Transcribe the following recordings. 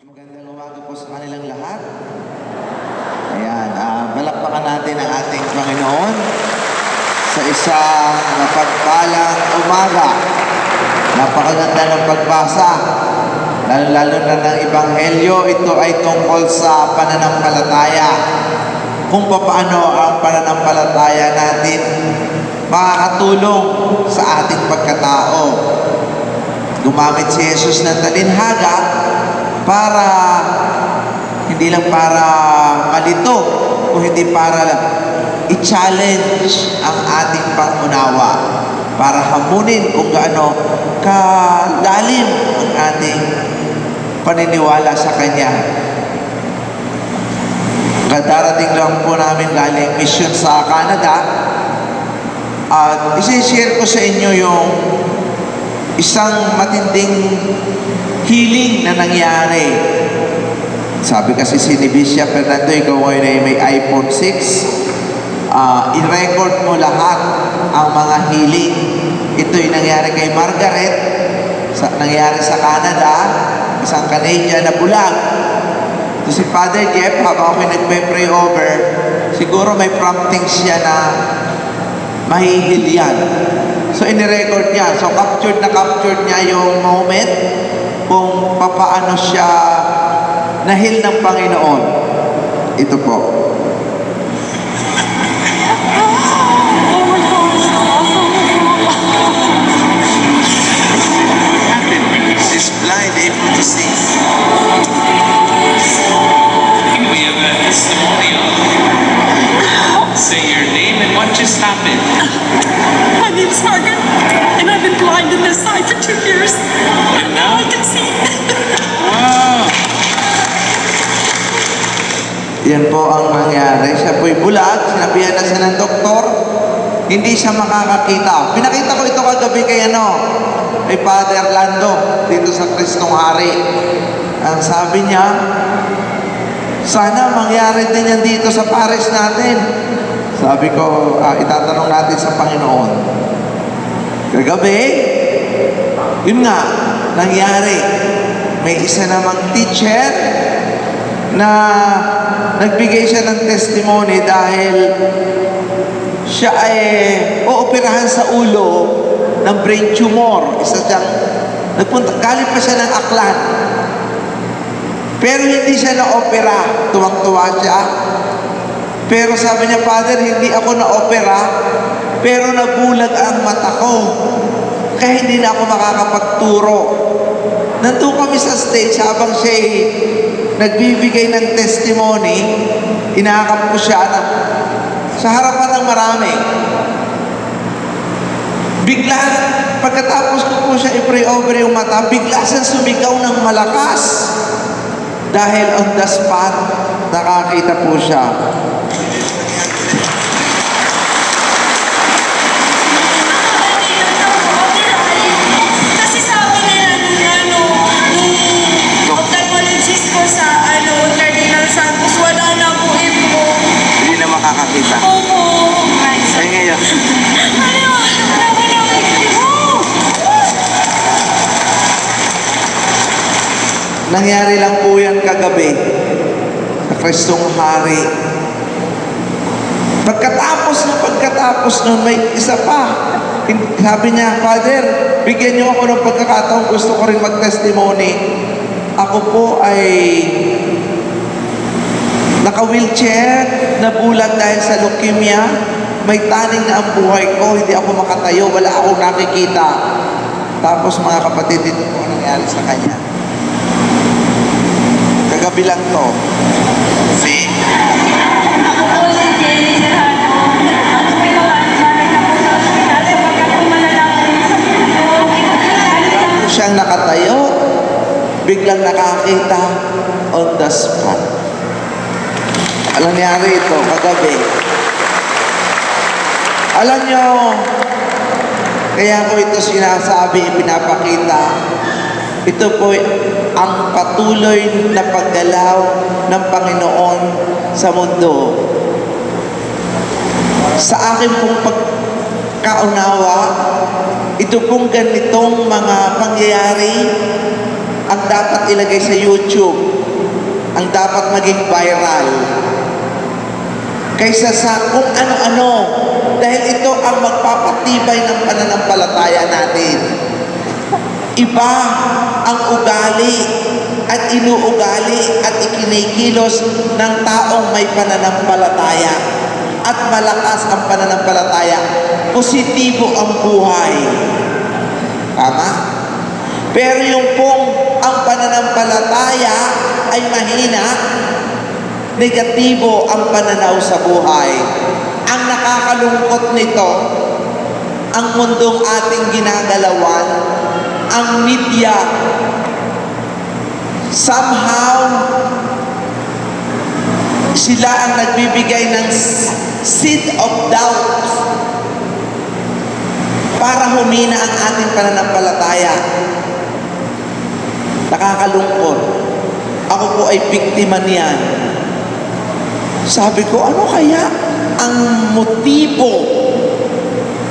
Magandang umaga po sa kanilang lahat. Ayan, balakpakan natin ang ating Panginoon sa isang mapagpalang umaga. Napakaganda ng pagbasa, lalo-lalo na ng Ebanghelyo. Ito ay tungkol sa pananampalataya. Kung paano ang pananampalataya natin makakatulong sa ating pagkatao. Gumamit si Jesus ng talinhaga para, hindi lang para malito, o hindi para i-challenge ang ating pangunawa, para hamunin kung gaano kalalim ang ating paniniwala sa Kanya. Kadarating lang po namin galing mission sa Canada, at isi-share ko sa inyo yung isang matinding healing na nangyari. Sabi kasi si Bishop Fernando, ikaw ngayon ay may iPhone 6. I-record mo lahat ang mga healing. Ito'y nangyari kay Margaret, nangyari sa Canada, isang Canadian na bulag. Ito si Father Jeff, habang ako'y nagpe-pray over, siguro may prompting siya na mahihil yan. So, inirecord niya. So, captured niya yung moment kung papaano siya nahil ng Panginoon. Ito po. She's blind, able to see. We have a testimonial. Say your name and what just happened. My name's Margaret, and I've been blind in this eye for 2 years. And now I can see. Wow. Yan po ang nangyari. Siya po'y bulag. Sinabihan na siya ng doktor. Hindi siya makakakita. Pinakita ko ito kagabi kay kay Father Lando dito sa Kristong Hari. Ang sabi niya, sana mangyari din yan dito sa paris natin. Sabi ko, itatanong natin sa Panginoon. Kagabi, yun nga, nangyari. May isa namang teacher na nagbigay siya ng testimony dahil siya ay ooperahan sa ulo ng brain tumor. Isa siyang, galing pa siya ng Aklan. Pero hindi siya na-opera. Tuwang-tuwa siya. Pero sabi niya, Father, hindi ako na-opera, pero nabulag ang mata ko. Kaya hindi na ako makakapagturo. Nandun kami sa stage habang siya nagbibigay ng testimony, inakap ko siya sa harapan ng marami. Bigla, pagkatapos ko po siya i-pray over yung mata, bigla siya sumigaw ng malakas. Dahil on the spot, nakakita po siya. Kasi sabi nila ophthalmologist ko sa Cardinal Santos, wala na po ito. Hindi na makakakita. Opo. Ay ngayon. Nangyari lang po yan kagabi sa Kristong Hari. Pagkatapos nun, may isa pa. Sabi niya, Father, bigyan niyo ako ng pagkakataon, gusto ko rin mag-testimony. Ako po ay naka-wheelchair, nabulag dahil sa leukemia. May taning na ang buhay ko, hindi ako makatayo, wala akong nakikita. Tapos mga kapatid, dito po ang nangyari sa kanya. Kagabi lang to. See? Ako po si Jenny Serrano. Ako po yung namin na po sa ospital. Pagkat po malalaman sa Tapos siyang nakatayo, biglang nakakita on the spot. Alam nangyari ito kagabi. Alam nyo, kaya ko ito sinasabi, pinapakita. Ito po ang patuloy na paggalaw ng Panginoon sa mundo. Sa akin pong pagkaunawa, ito pong ganitong mga pangyayari ang dapat ilagay sa YouTube. ang dapat maging viral kaysa sa kung ano-ano. Dahil ito ang magpapatibay ng pananampalataya natin. Iba ang ugali at inuugali at ikinikilos ng taong may pananampalataya. At malakas ang pananampalataya. Positibo ang buhay. Tama? Pero yung pong ang pananampalataya ay mahina, negatibo ang pananaw sa buhay. Ang nakakalungkot nito, ang mundong ating ginagalawan, ang media, somehow, sila ang nagbibigay ng seed of doubt para humina ang ating pananampalataya. Nakakalungkot. Ako po ay biktima niyan. Sabi ko, ano kaya ang motibo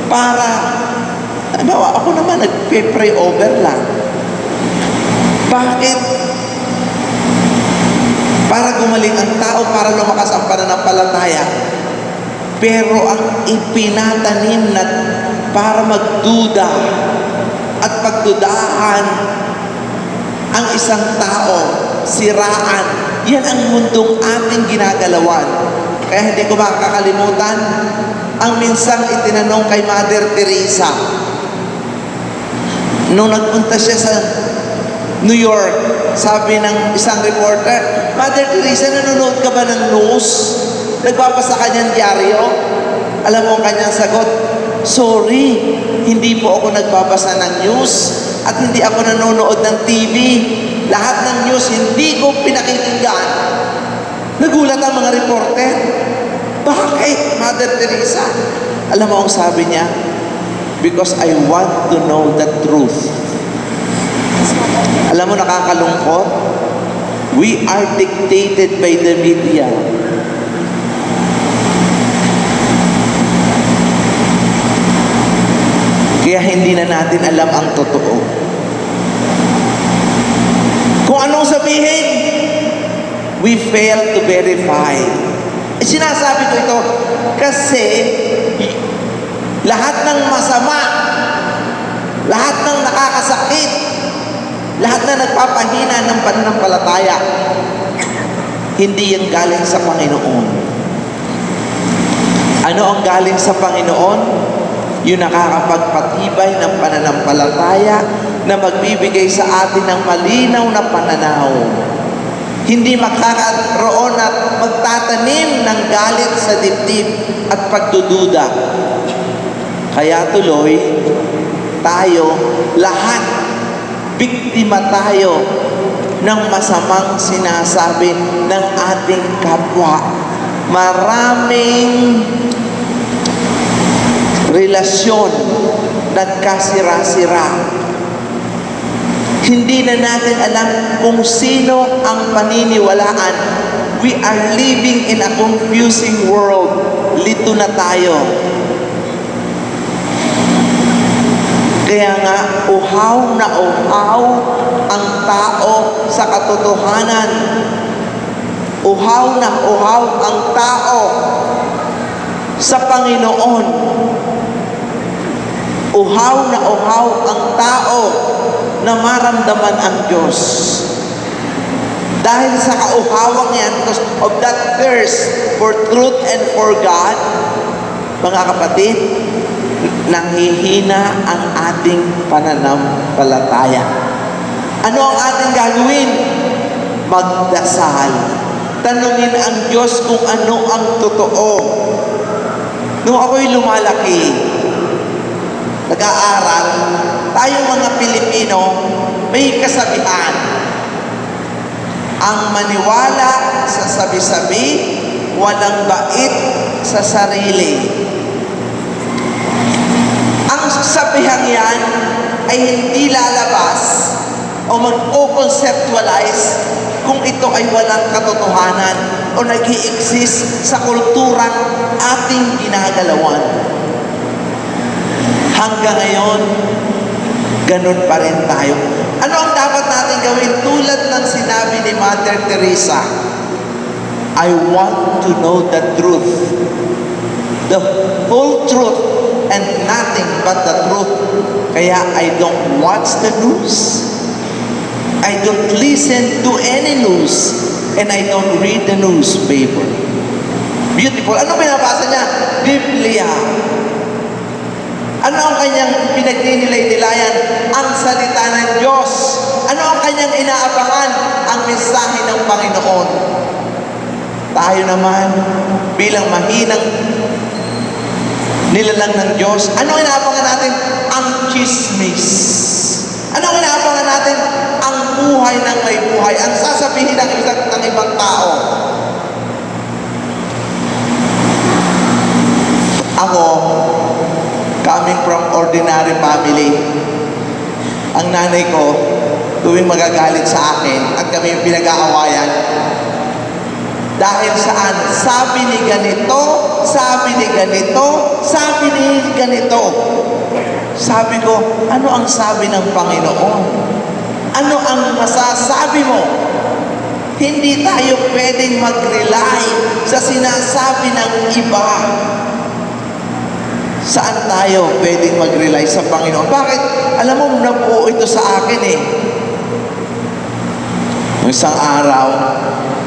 para, ako naman nagpe-pray over lang. Bakit? Para gumaling ang tao, para lumakas ang pananampalataya. Pero ang ipinatanim na para magduda at pagdudahan ang isang tao, siraan, yan ang mundong ating ginagalawan. Kaya hindi ko makakalimutan ang minsang itinanong kay Mother Teresa. Nung nagpunta siya sa New York, sabi ng isang reporter, Mother Teresa, nanonood ka ba ng news? Nagbabasa ka niyang dyaryo? Alam mo ang kanyang sagot, sorry, hindi po ako nagbabasa ng news at hindi ako nanonood ng TV. Lahat ng news hindi ko pinakikinggan. Nagulat ang mga reporter. Bakit, Mother Teresa? Alam mo ang sabi niya? Because I want to know the truth. Alam mo, nakakalungkot? We are dictated by the media. Kaya hindi na natin alam ang totoo. Kung anong sabihin, we fail to verify. Sinasabi ko ito kasi lahat ng masama, lahat ng nakakasakit, lahat na nagpapahina ng pananampalataya, hindi yan galing sa Panginoon. Ano ang galing sa Panginoon? Yung nakakapagpatibay ng pananampalataya na magbibigay sa atin ng malinaw na pananaw. Hindi magkakaroon at magtatanim ng galit sa dibdib at pagdududa. Kaya tuloy, tayo, lahat, biktima tayo ng masamang sinasabi ng ating kapwa. Maraming relasyon nagkasira-sira. Hindi na natin alam kung sino ang paniniwalaan. We are living in a confusing world. Lito na tayo. Kaya nga, uhaw na uhaw ang tao sa katotohanan. Uhaw na uhaw ang tao sa Panginoon. Uhaw na uhaw ang tao na maramdaman ang Diyos. Dahil sa kauhawang yan, because of that thirst for truth and for God, mga kapatid, nanghihina ang ating pananampalataya. Ano ang ating gagawin? Magdasal. Tanungin ang Diyos kung ano ang totoo. Nung ako'y lumalaki, nag-aaral, tayong mga Pilipino, may kasabihan. Ang maniwala sa sabi-sabi, walang bait sa sarili. Ang sabihang yan ay hindi lalabas o mag-o-conceptualize kung ito ay walang katotohanan o nag-i-exist sa kulturang ating ginagalawan. Hanggang ngayon, ganun pa rin tayo. Ano ang dapat natin gawin? Tulad ng sinabi ni Mother Teresa, I want to know the truth. The whole truth and nothing but the truth. Kaya I don't watch the news. I don't listen to any news. And I don't read the newspaper. Beautiful. Ano binabasa niya? Biblia. Ano ang kanyang pinagninilay-nilayan? Ang salita ng Diyos. Ano ang kanyang inaabangan? Ang mensahe ng Panginoon. Tayo naman, bilang mahinang nilalang ng Diyos, ano ang inaabangan natin? Ang chismis. Ano ang inaabangan natin? Ang buhay ng may buhay. Ang sasabihin ng ibang tao. Ako, coming from ordinary family, ang nanay ko, tuwing magagalit sa akin at kami yung pinag-aawayan, dahil saan? Sabi ni ganito, sabi ni ganito, sabi ni ganito. Sabi ko, ano ang sabi ng Panginoon? Ano ang masasabi mo? Hindi tayo pwedeng mag-rely sa sinasabi ng iba. Saan tayo pwedeng mag-rely sa Panginoon? Bakit? Alam mo, nabuo ito sa akin eh. Isang araw,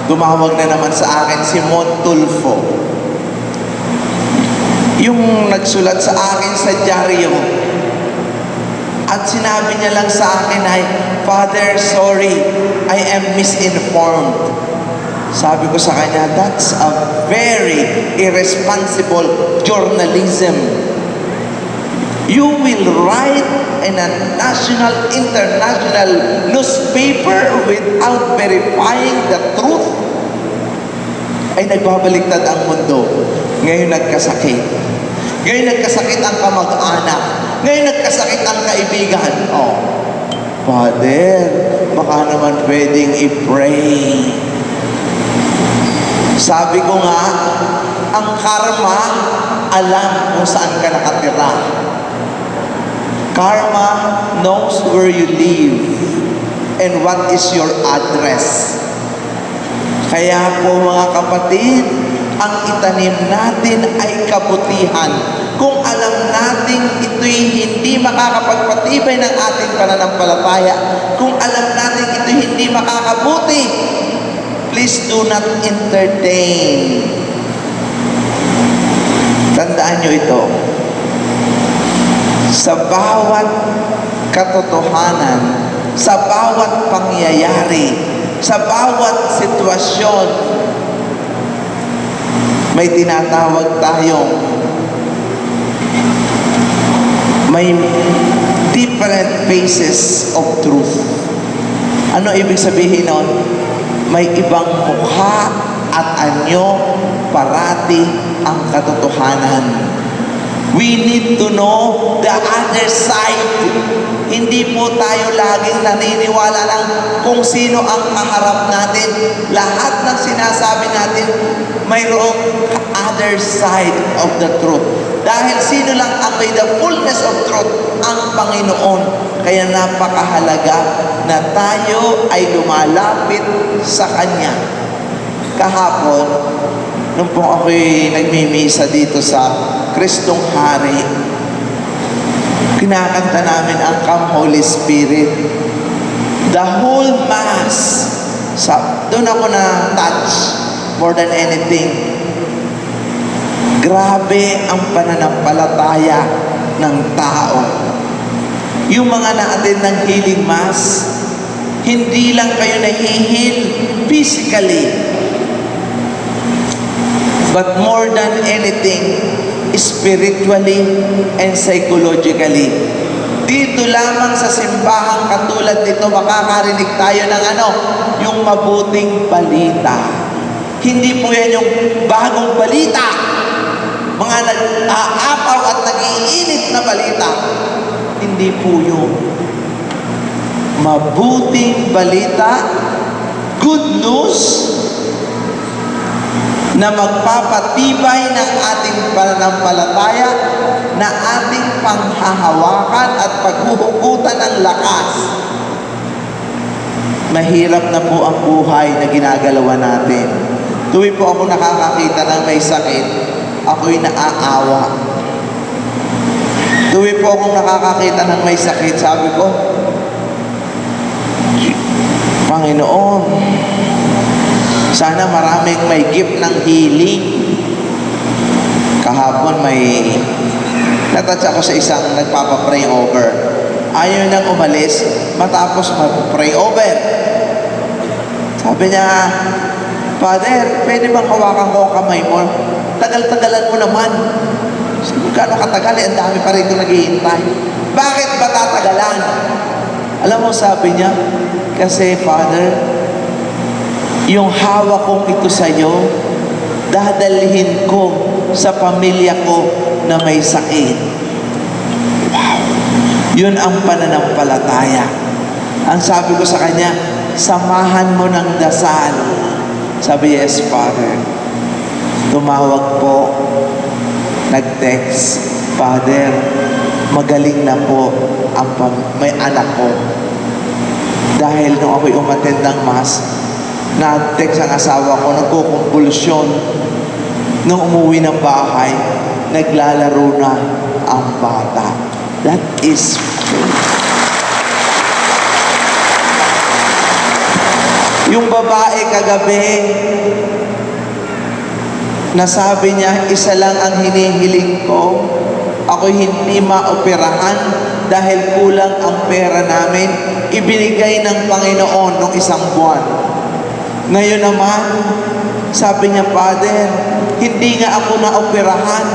tumawag na naman sa akin si Montulfo. Yung nagsulat sa akin sa dyaryo. At sinabi niya lang sa akin ay, Father, sorry, I am misinformed. Sabi ko sa kanya, that's a very irresponsible journalism. You will write in a national, international newspaper without verifying the truth. Ay nagbabaliktad ang mundo. Ngayon nagkasakit. Ngayon nagkasakit ang kamag-anak. Ngayon nagkasakit ang kaibigan. Oh, Father, baka naman pwedeng i-pray. Sabi ko nga, ang karma, alam kung saan ka nakatira. Karma knows where you live and what is your address. Kaya po mga kapatid, ang itanim natin ay kabutihan. Kung alam natin ito'y hindi makakapagpatibay ng ating pananampalataya, kung alam natin ito'y hindi makakabuti, please do not entertain. Tandaan nyo ito. Sa bawat katotohanan, sa bawat pangyayari, sa bawat sitwasyon, may tinatawag tayong may different phases of truth. Ano ibig sabihin nun? May ibang mukha at anyo parati ang katotohanan. We need to know the other side. Hindi po tayo laging naniniwala lang kung sino ang kaharap natin. Lahat ng sinasabi natin, mayroong other side of the truth. Dahil sino lang ang may the fullness of truth? Ang Panginoon. Kaya napakahalaga na tayo ay lumalapit sa Kanya. Kahapon, nung po ako'y nagmimisa dito sa Kristong Hari, kinakanta namin ang Come Holy Spirit. The whole Mass, doon ako na-touch more than anything. Grabe ang pananampalataya ng tao. Yung mga na-attend ng Healing Mass, hindi lang kayo nahihil physically, but more than anything, spiritually and psychologically. Dito lamang sa simbahang katulad nito, makakarinig tayo ng yung mabuting balita. Hindi po yan yung bagong balita, mga nag-aapaw at nag-iinit na balita. Hindi po yun. Mabuting balita, good news, na magpapatibay ng ating pananampalataya, na ating panghahawakan at paghuhugutan ng lakas. mahirap na po ang buhay na ginagalawan natin. Tuwi po ako nakakakita ng may sakit, ako'y naaawa. Tuwi po akong nakakakita ng may sakit, sabi ko, Panginoon, sana maraming may gift ng healing. Kahapon may natouch ako sa isang nagpapa-pray over. Ayaw niyang umalis matapos mag-pray over. Sabi niya, Father, pwede bang hawakan ko ang kamay mo? Tagal-tagalan mo naman. Sabi ko, gano'ng katagal ang dami pa rin ito naghihintay. Bakit ba tatagalan? Alam mo, sabi niya, kasi Father, yung hawak kong ito sa iyo, dadalhin ko sa pamilya ko na may sakit. Wow! Yun ang pananampalataya. Ang sabi ko sa kanya, samahan mo ng dasal. Sabi, yes, Father. Tumawag po, nag-text, Father, magaling na po ang may anak ko. Dahil nung ako'y umattend ng Mass, nag-text ang asawa ko, nagkukumpulsyon. Nung umuwi ng bahay, naglalaro na ang bata. That is faith. Yung babae kagabi, nasabi niya, isa lang ang hinihiling ko. Ako'y hindi maoperahan dahil kulang ang pera namin. Ibinigay ng Panginoon nung isang buwan. Ngayon naman, sabi niya, Father, hindi nga ako naoperahan.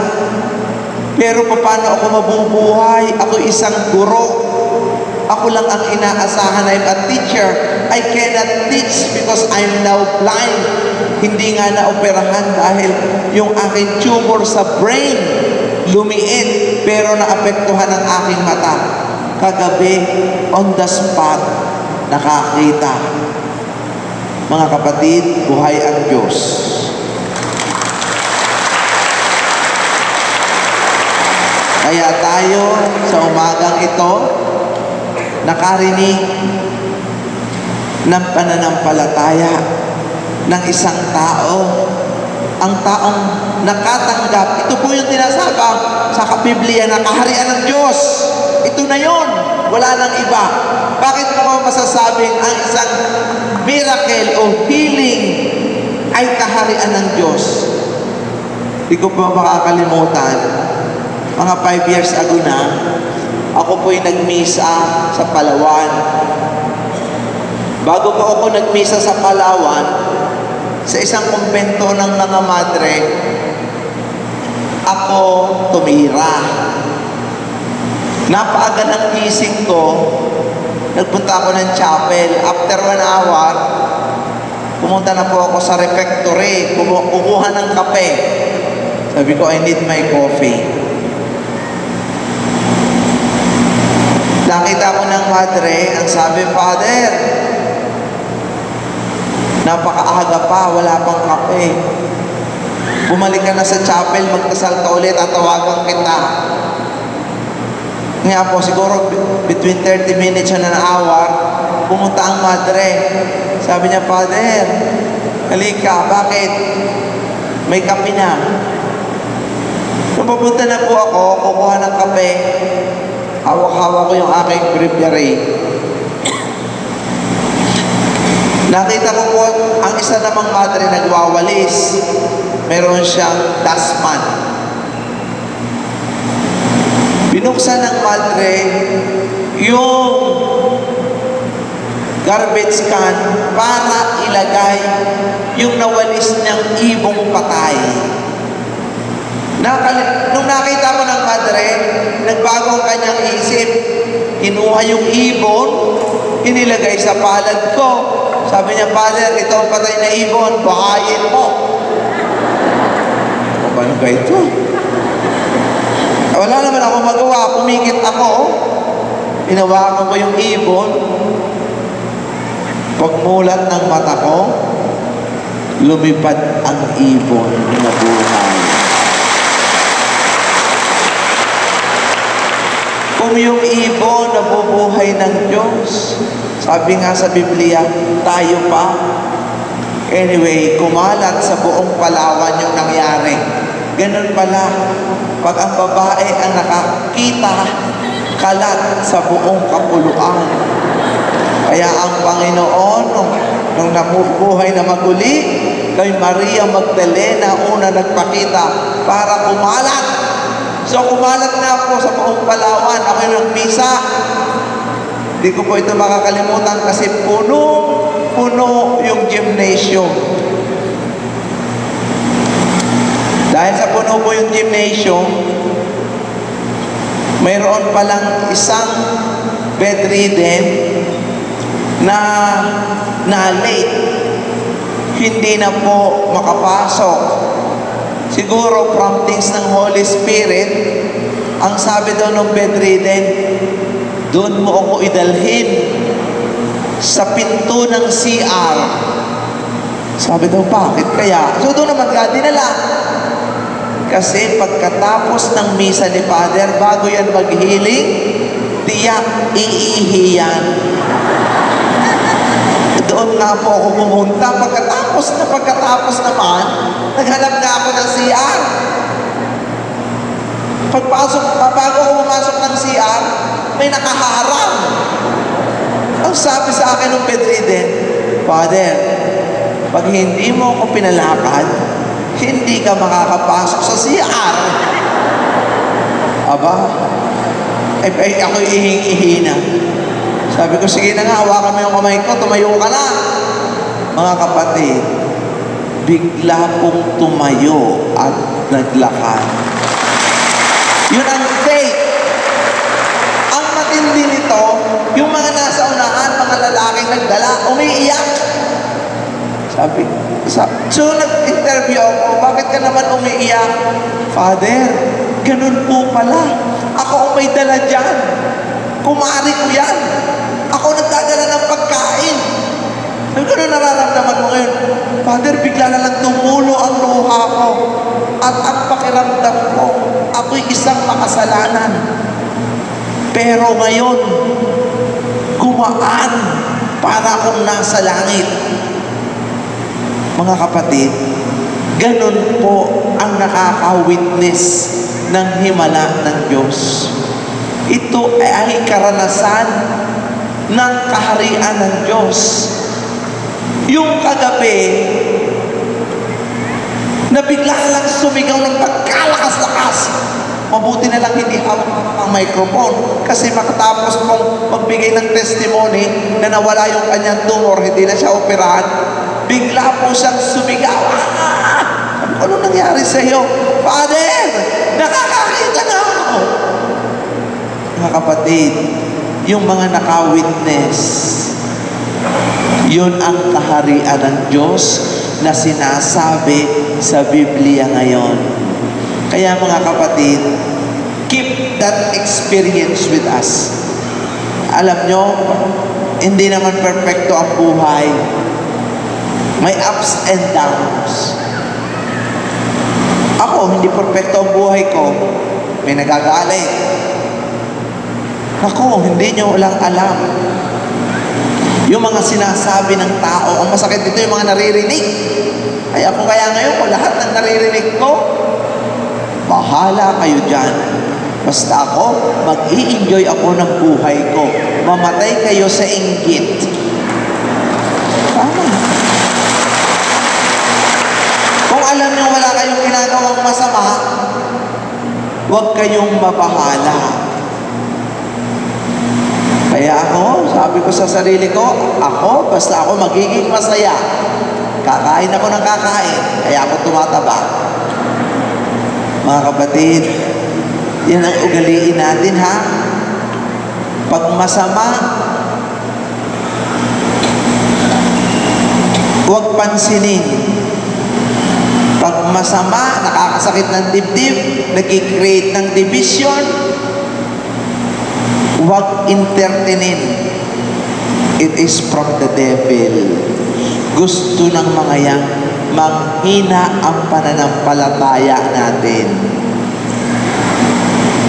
Pero paano ako mabubuhay? Ako isang guro. Ako lang ang inaasahan. I'm a teacher. I cannot teach because I'm now blind. Hindi nga naoperahan dahil yung aking tumor sa brain lumiit pero naapektuhan ang aking mata. Kagabi, on the spot, nakakita. Mga kapatid, buhay ang Diyos. Kaya tayo sa umagang ito, nakarinig ng pananampalataya ng isang tao. Ang taong nakatanggap, ito po yung tinasabang sa Biblia na kaharian ng Diyos. Ito na yon, wala nang iba. Bakit mo masasabing ang isang miracle o healing ay kaharian ng Diyos? Hindi ko pa makakalimutan. Mga 5 years ago na, ako po'y nagmisa sa Palawan. Bago pa ako nagmisa sa Palawan, sa isang kumpento ng mga madre, ako tumira. Napaaga ng gising ko, nagpunta ako ng chapel. After 1 hour, pumunta na po ako sa refectory, kukuha ng kape. Sabi ko, I need my coffee. Nakita ko ng madre, ang sabi, Father, napakaaga pa, wala pang kape. Bumalik ka na sa chapel, magdasal ka ulit at tawagan kita. Nga po, siguro between 30 minutes and an hour, pumunta ang madre. Sabi niya, Father, halika, bakit? May kape na. Nung papunta na po ako, kukuha ng kape, hawak-hawak ko yung aking breviary. Nakita ko po, ang isa namang madre nagwawalis. Meron siyang dustpan. Binuksan ng madre yung garbage can para ilagay yung nawalis niyang ibong patay. Nung nakita ko ng madre, nagbago ang kanyang isip. Kinuha yung ibon, inilagay sa palad ko. Sabi niya, Father, ito ang patay na ibon, buhayin mo. Paano ba ito? Wala naman ako magawa, pumikit ako. Hinawakan ko yung ibon. Pagmulat ng mata ko, lumipad ang ibon na buhay. Kung yung ibon nabubuhay buhay ng Diyos. Sabi nga sa Biblia, tayo pa. Anyway, kumalat sa buong Palawan yung nangyari. Ganun pala, pag ang babae ang nakakita, kalat sa buong kapuluan. Kaya ang Panginoon, nung namubuhay na maguli, kay Maria Magdalena una nagpakita para kumalat. So kumalat na po sa buong Palawan. Ako yung nagmisa. Hindi ko po ito makakalimutan kasi puno yung gymnasium. Dahil sa puno po yung gymnasium, mayroon palang isang bedridden na late. Hindi na po makapasok. Siguro promptings ng Holy Spirit, ang sabi daw ng bedridden, doon mo ako idalhin sa pinto ng CR. Sabi daw, bakit kaya? So doon naman ka, dinala. Kasi pagkatapos ng misa ni Father, bago yan mag-healing, tiyak, iihi yan. Doon nga po ako pumunta. Pagkatapos naman, naghanap na ako ng CR. Bago ako pumasok ng CR, may nakaharang. Ang sabi sa akin ng bedridden, Father, pag hindi mo ako pinalakad, hindi ka makakapasok sa CR. Aba, ako ihing-ihi na. Sabi ko, sige na nga, hawakan mo yung kamay ko, tumayo ka na. Mga kapatid, bigla pong tumayo at naglakad. Yun ang faith. Ang matindi nito, yung mga nasa unahan, mga lalaking nagdala, umiiyak. So nag-interview ako, bakit ka naman umiiyak? Father, ganun po pala. Ako ang may dala dyan. Kumari ko yan. Ako nagdadala ng pagkain. Ang ganun nararamdaman mo ngayon. Father, bigla na lang tumulo ang luha ko. At ang pakiramdam ko, ako'y isang makasalanan. Pero ngayon, gumaan para akong nasa langit. Mga kapatid, ganun po ang nakaka-witness ng himala ng Diyos. Ito ay karanasan ng kaharian ng Diyos. Yung kagabi, na bigla lang sumigaw ng pagkalakas-lakas. Mabuti na lang hindi hawak ang microphone kasi makatapos pong magbigay ng testimony na nawala yung kanyang tumor, hindi na siya operahan, bigla po siyang sumigaw. Ano nangyari sa iyo? Father, nakakakita na ako. Mga kapatid, yung mga naka-witness, yun ang kaharian ng Diyos na sinasabi sa Biblia ngayon. Kaya mga kapatid, keep that experience with us. Alam nyo, hindi naman perfecto ang buhay. May ups and downs. Ako, hindi perfecto ang buhay ko. May nagagalit. Ako, hindi nyo walang alam. Yung mga sinasabi ng tao, ang masakit dito yung mga naririnig. Ay ako kaya ngayon, kung lahat ng naririnig ko, bahala kayo dyan. Basta ako, mag-i-enjoy ako ng buhay ko. Mamatay kayo sa inggit. Tama. Kung alam nyo wala kayong ginagawang masama, huwag kayong mabahala. Kaya ako, sabi ko sa sarili ko, basta ako magiging masaya. Kakain ako ng kakain, kaya ako tumataba. Mga kapatid, yan ang ugaliin natin, ha? Pag masama, huwag pansinin. Pag masama, nakakasakit ng dibdib, nag-create ng division, huwag entertainin. It is from the devil. Gusto ng mga yan manghina ang pananampalataya natin.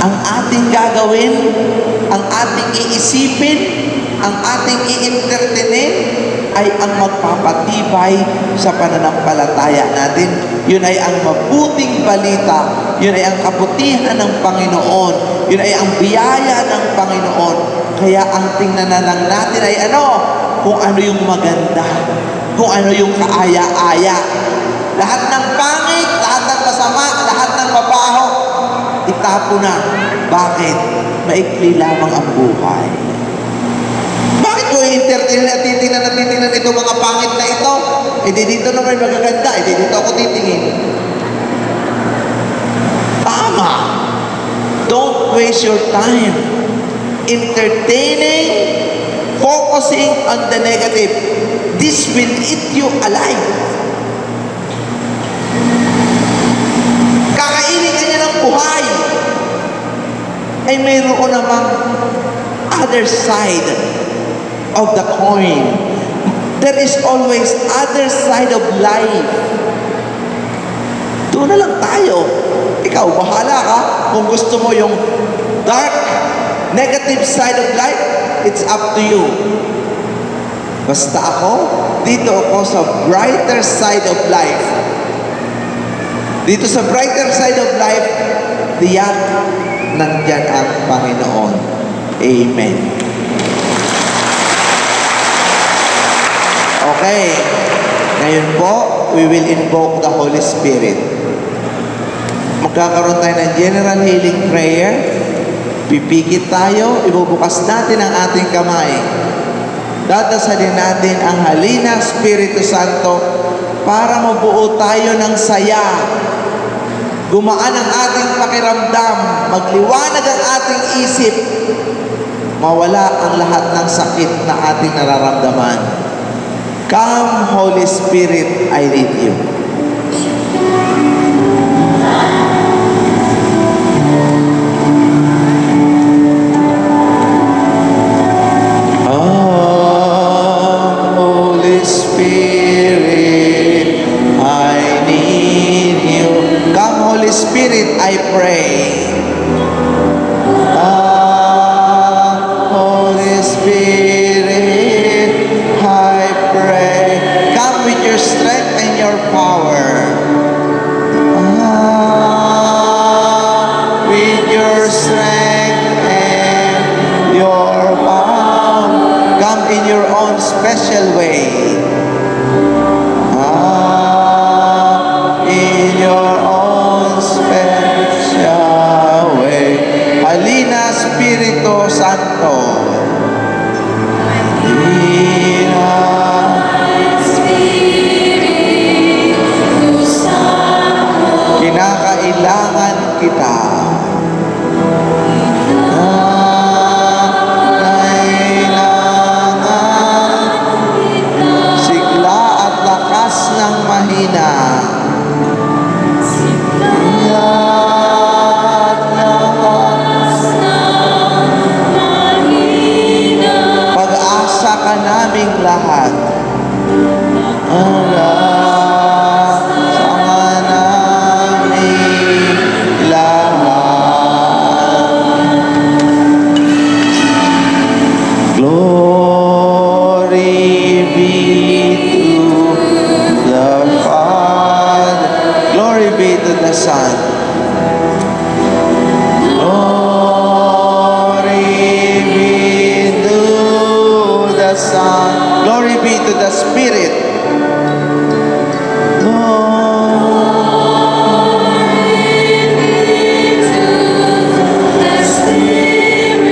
Ang ating ating gagawin, ang ating iisipin, ang ating i-entertainin, ay ang magpapatibay sa pananampalataya natin. Yun ay ang mabuting balita. Yun ay ang kabutihan ng Panginoon. Yun ay ang biyaya ng Panginoon. Kaya ang tingnan na lang natin ay kung ano yung maganda, kung ano yung kaaya-aya. Lahat ng pangit, lahat ng masama, lahat ng mabaho, itapo na. Bakit? Maikli lamang ang buhay. Bakit ko i-entertain at titingnan itong mga pangit na ito? Dito naman magaganda, dito ako titingin. Tama. Don't waste your time entertaining, focusing on the negative. This will eat you alive. Kakainin ka niya ng buhay. Ay mayroon namang other side of the coin. There is always other side of life. Doon na lang tayo. Ikaw, bahala ka. Kung gusto mo yung dark, negative side of life, it's up to you. Basta ako, dito ako sa brighter side of life. Dito sa brighter side of life, tiyak nandyan ang Panginoon. Amen. Okay. Ngayon po, we will invoke the Holy Spirit. Magkakaroon tayo ng general healing prayer. Pipikit tayo, ibubukas natin ang ating kamay. Dadasalin natin ang halina, Espiritu Santo, para mabuo tayo ng saya. Gumaan ang ating pakiramdam, magliwanag ang ating isip, mawala ang lahat ng sakit na ating nararamdaman. Come, Holy Spirit, I need you. Holy Spirit, I need you. Come, Holy Spirit, I pray. Holy Spirit, I pray. Come with your strength and your power. With your strength and your power. Come in your own special way. In your own special way. Halina, Espiritu Santo. Halina. Kinakailangan kita. Sigla at lakas ng mahina. Sigla at lakas ng mahina. Pag-asa ka naming lahat. Sama naming lahat. Glory be to the Father. Glory be to the Son. Glory be to the Son. Glory be to the Spirit.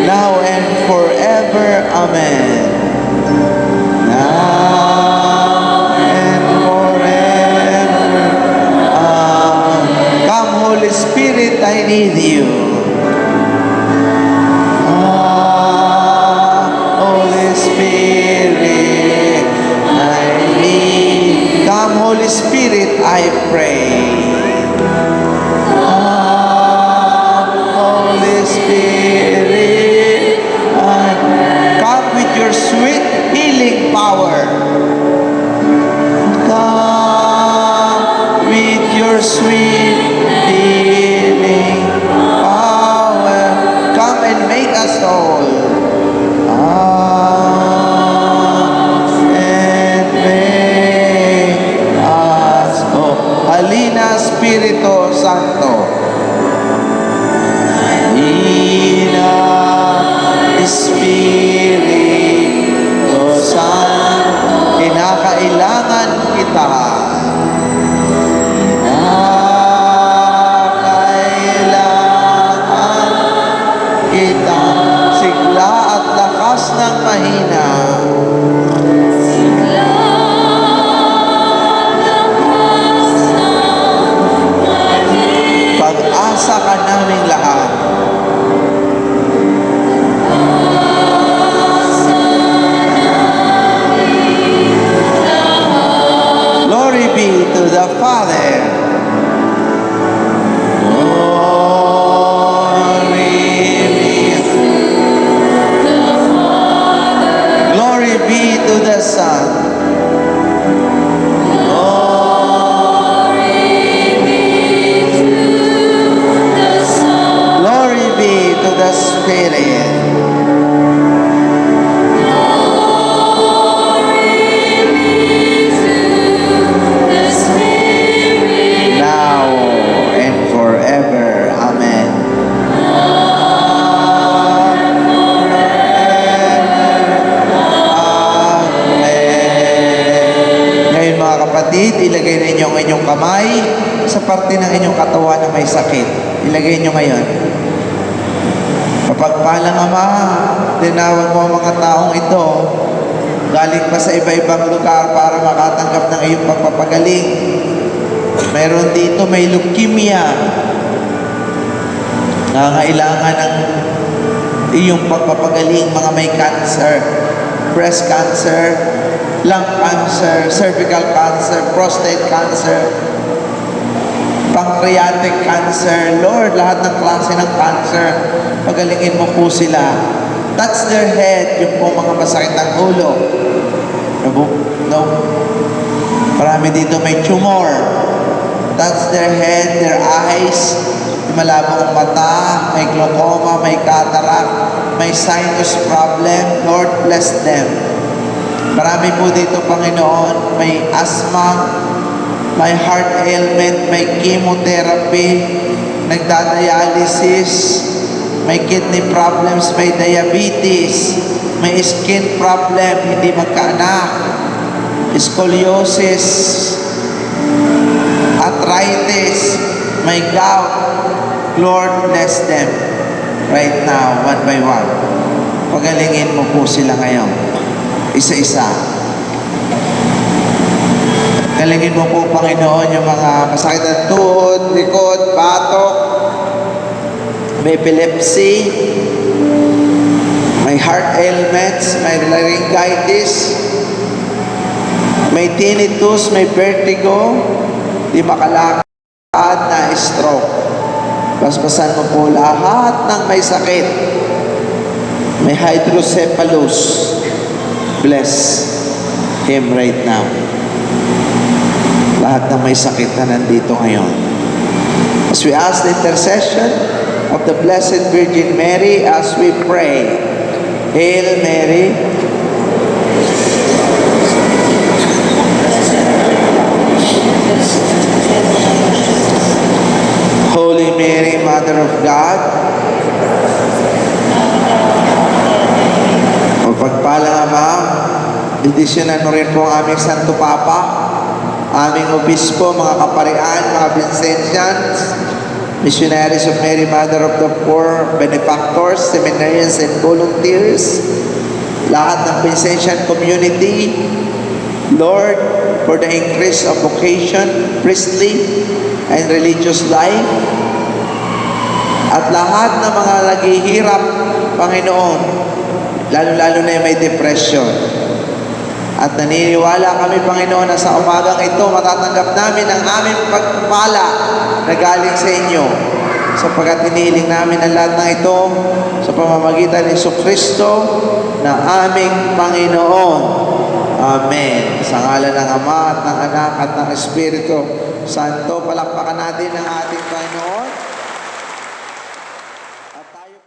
Now and forever. Amen. Now and forever. Come, Holy Spirit, I need you. Holy Spirit, I need. Come, Holy Spirit, I pray. Holy Spirit, come with your sweet healing power. Come with your sweet healing power. Espiritu Santo, kinakailangan kita. Kinakailangan kita. Sigla at lakas ng mahina. Pag-asa ka naming lahat. Glory be to the Father. Glory be to the Son. Glory be to the Spirit. Now and forever. Amen. Amen. Ngayon mga kapatid, ilagay ninyo ang inyong kamay sa parte ng inyong katawan na may sakit. Ilagay nyo ngayon. Kapagpalang Ama, tinawag mo ang mga taong ito, galing pa sa iba-ibang lugar para makatanggap ng iyong pagpapagaling. Meron dito may leukemia. Nangangailangan ng iyong pagpapagaling, mga may cancer, breast cancer, lung cancer, cervical cancer, prostate cancer, pancreatic cancer. Lord, lahat ng klase ng cancer, pagalingin mo po sila. Touch their head, yung po mga masakit ng ulo. No. Marami dito may tumor. Touch their head, their eyes, malabong mata, may glaucoma, may cataract, may sinus problem. Lord, bless them. Marami po dito, Panginoon, may asthma, may heart ailment, may chemotherapy, nagdadialysis, may kidney problems, may diabetes, may skin problem, hindi magkaanak, scoliosis, arthritis, may gout. Lord, bless them right now, one by one. Pagalingin mo po sila ngayon, isa-isa. Galingin mo po, Panginoon, yung mga masakit ng tuhod, likod, batok, may epilepsy, may heart ailments, may laryngitis, may tinnitus, may vertigo, di makalakad na stroke. Basbasan mo po lahat ng may sakit. May hydrocephalus. Bless him right now. Lahat ng may sakit na nandito ngayon. As we ask the intercession of the Blessed Virgin Mary, as we pray, Hail Mary, Holy Mary, Mother of God, mapagpalang Ama, bendisyonan mo rin po ang aming Santo Papa, aming obispo, mga kaparian, mga Vincentians, missionaries of Mary, Mother of the Poor, benefactors, seminarians, and volunteers, lahat ng Vincentian community, Lord, for the increase of vocation, priestly, and religious life, at lahat ng mga naghihirap, Panginoon, lalo-lalo na yung may depression. At naniniwala kami, Panginoon, na sa umagang ito, matatanggap namin ang aming pagpapala na galing sa inyo. Sapagkat hinihiling namin ang lahat ng ito sa pamamagitan ni Jesucristo na aming Panginoon. Amen. Sa ngalan ng Ama at ng Anak at ng Espiritu Santo, palakpakan natin ang ating Panginoon. At tayo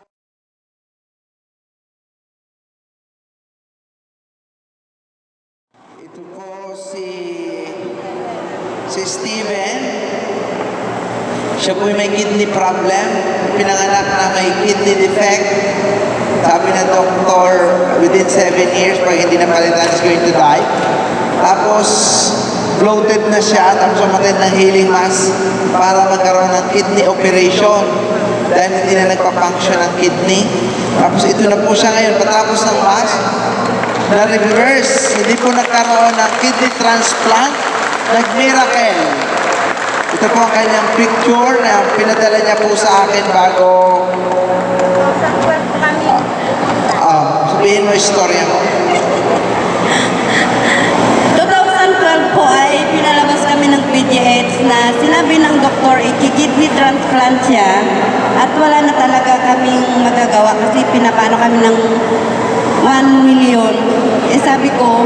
ito po si Steven. Siya po may kidney problem. Pinanganak na may kidney defect. Sabi ng doktor, within 7 years, pag hindi napalitan, is going to die. Tapos, floated na siya, tapos umatid ng healing mass para magkaroon ng kidney operation dahil hindi na nagpa-function ang kidney. Tapos ito na po siya ngayon, patapos ng mass, na-reverse, hindi po nagkaroon ng kidney transplant, nag-miracle. Ito po ang kanyang picture na pinadala niya po sa akin bago sabihin mo istorya mo. 2012 po ay pinalabas kami ng PGH na sinabi ng doktor i-kidney transplant siya at wala na talaga kaming magagawa kasi pinapano kami ng 1 million. Eh sabi ko,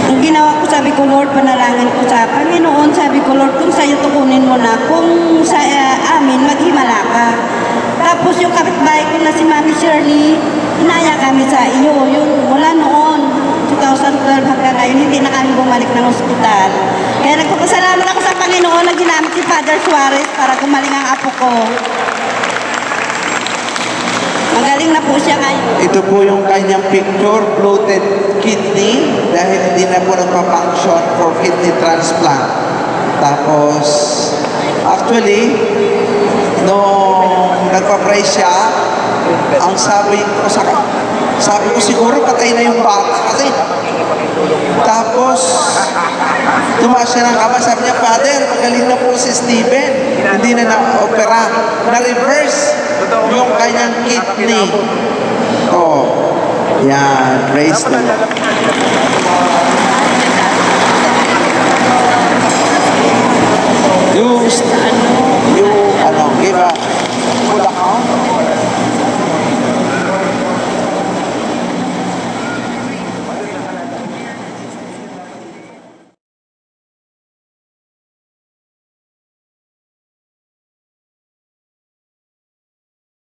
ang ginawa ko, sabi ko, Lord, panalangin ko sa Panginoon, sabi ko, Lord, kung sa'yo tukunin mo na, kung sa amin, maghimala ka. Tapos yung kapitbahay ko na si Mami Shirley, inaya kami sa iyo. Yun, mula noon, 2012 hanggang ngayon, hindi na kami bumalik ng ospital. Kaya nagpapasalamat ako sa Panginoon na ginamit si Father Suarez para gumaling ang apo ko. Magaling na po siya ngayon. Ito po yung kanyang picture, bloated kidney, dahil hindi na po nagpa-function for kidney transplant. Tapos, actually, nung nagpa-pray siya, ang sabi ko siguro patay na yung bata kasi. Tapos, tumaas siya ng kama, sabi niya, Father, magaling na po si Stephen. Hindi na na-opera. Na-reverse yung kanyang kidney. Oh, yan. Praise the Lord. Yung